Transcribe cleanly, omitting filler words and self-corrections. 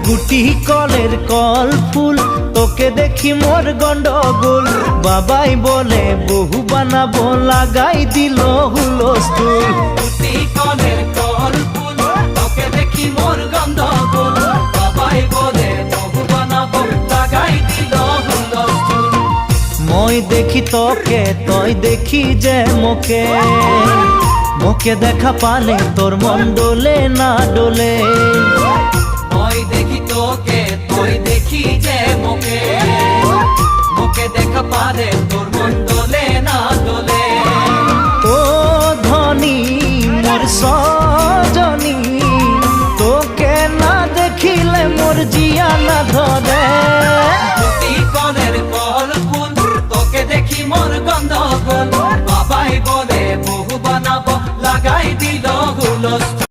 গুটি কলের কল ফুল তোকে দেখি মোর গন্ডগোল বাবাই বলে বহু বানাবো লাগাই দিল হুলস্থুল গুটি কলের কল ফুল তোকে দেখি মোর গন্ডগোল বাবাই বলে বহু বানাবো লাগাই দিল হুলস্থুল মই দেখি তোকে তই দেখি যে মোকে মোকে দেখা পালে তোর মন ডোলে না ডোলে মই দেখি তোকে তুই দেখি যে মোকে মোকে দেখা পারে তোর মন দোলে না দোলে ও ধনী মোর সজনী তোকে না দেখিলে মোর জিয়া না ধরে গুটি কলের কল ফুল তোকে দেখি মোর গন্ডগোল বাবাই বলে বহু বানাবো লাগাই দিল হুলস্থুল